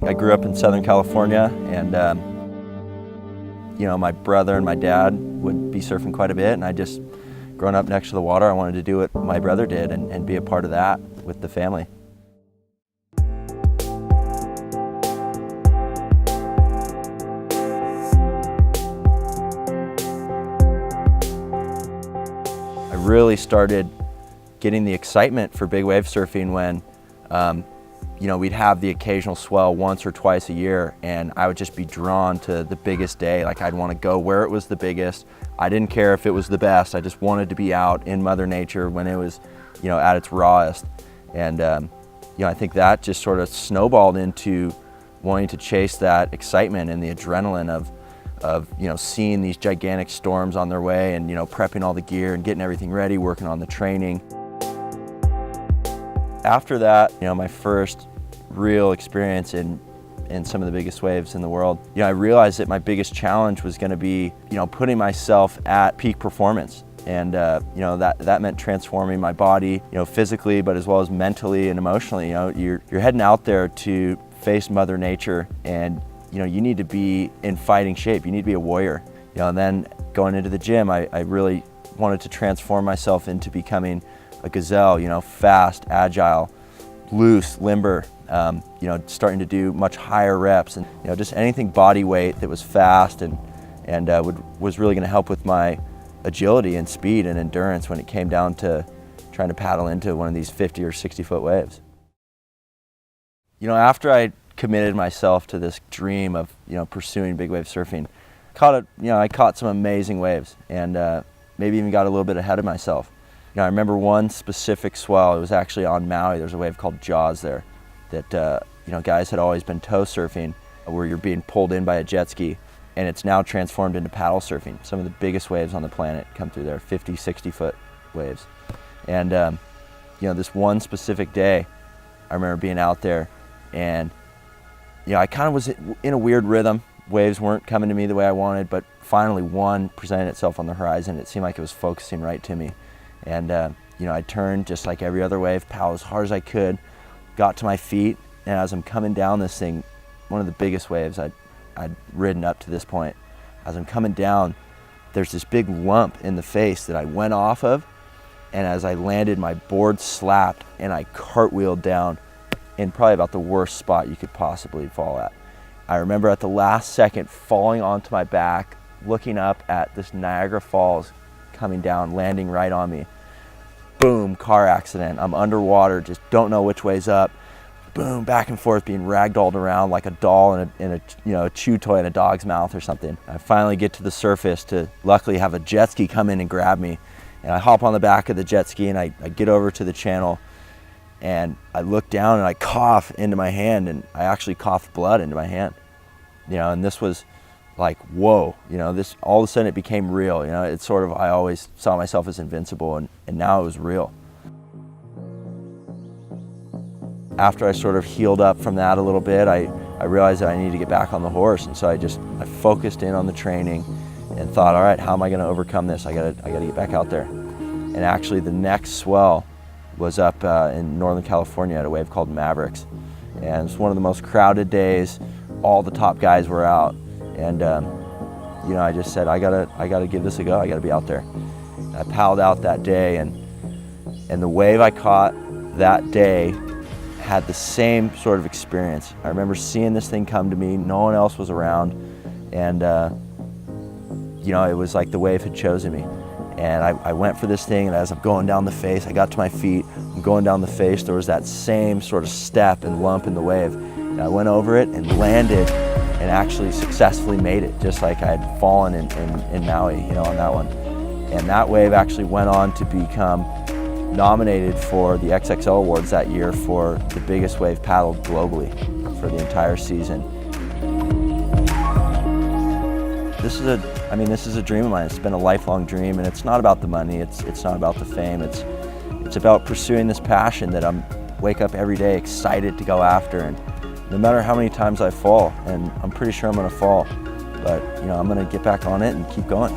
I grew up in Southern California, and you know, my brother and my dad would be surfing quite a bit, and I just, growing up next to the water, I wanted to do what my brother did and be a part of that with the family. I really started getting the excitement for big wave surfing when you know, we'd have the occasional swell once or twice a year, and I would just be drawn to the biggest day. Like, I'd want to go where it was the biggest. I didn't care if it was the best. I just wanted to be out in Mother Nature when it was, you know, at its rawest. And you know, I think that just sort of snowballed into wanting to chase that excitement and the adrenaline of you know, seeing these gigantic storms on their way, and you know, prepping all the gear and getting everything ready, working on the training. After that, you know, my first real experience in some of the biggest waves in the world, you know, I realized that my biggest challenge was going to be, you know, putting myself at peak performance. And you know, that meant transforming my body, you know, physically, but as well as mentally and emotionally. You know, you're heading out there to face Mother Nature, and you know, you need to be in fighting shape. You need to be a warrior. You know, and then going into the gym, I really wanted to transform myself into becoming a gazelle. You know, fast, agile, loose, limber. You know, starting to do much higher reps, and you know, just anything body weight that was fast and was really going to help with my agility and speed and endurance when it came down to trying to paddle into one of these 50 or 60-foot waves. You know, after I committed myself to this dream of, you know, pursuing big wave surfing, I caught some amazing waves, and maybe even got a little bit ahead of myself. You know, I remember one specific swell. It was actually on Maui. There's a wave called Jaws there that you know, guys had always been tow surfing, where you're being pulled in by a jet ski, and it's now transformed into paddle surfing. Some of the biggest waves on the planet come through there, 50, 60-foot waves. And you know, this one specific day, I remember being out there, and you know, I kind of was in a weird rhythm. Waves weren't coming to me the way I wanted, but finally one presented itself on the horizon. It seemed like it was focusing right to me. And you know, I turned just like every other wave, paddled as hard as I could, got to my feet, and as I'm coming down this thing, one of the biggest waves I'd ridden up to this point, as I'm coming down, there's this big lump in the face that I went off of, and as I landed, my board slapped and I cartwheeled down in probably about the worst spot you could possibly fall at. I remember at the last second falling onto my back, looking up at this Niagara Falls coming down, landing right on me. Boom, car accident. I'm underwater, just don't know which way's up. Boom, back and forth, being ragdolled around like a doll in a you know, a chew toy in a dog's mouth or something. I finally get to the surface to luckily have a jet ski come in and grab me. And I hop on the back of the jet ski, and I get over to the channel, and I look down and I cough into my hand, and I actually coughed blood into my hand. You know, and this was like, whoa, you know, this, all of a sudden it became real. You know, it's sort of, I always saw myself as invincible, and now it was real. After I sort of healed up from that a little bit, I realized that I needed to get back on the horse, and so I focused in on the training and thought, all right, how am I going to overcome this? I gotta get back out there. And actually the next swell was up in Northern California at a wave called Mavericks, and it was one of the most crowded days. All the top guys were out, and you know, I just said, I gotta give this a go. I gotta be out there. And I paddled out that day, and the wave I caught that day had the same sort of experience. I remember seeing this thing come to me. No one else was around, and you know, it was like the wave had chosen me. And I went for this thing, and as I'm going down the face, I got to my feet. I'm going down the face. There was that same sort of step and lump in the wave. And I went over it and landed, and actually successfully made it, just like I had fallen in Maui, you know, on that one. And that wave actually went on to become nominated for the XXL Awards that year for the biggest wave paddled globally for the entire season. This is a dream of mine. It's been a lifelong dream, and it's not about the money, it's not about the fame, it's about pursuing this passion that I wake up every day excited to go after. And no matter how many times I fall, and I'm pretty sure I'm gonna fall, but you know, I'm gonna get back on it and keep going.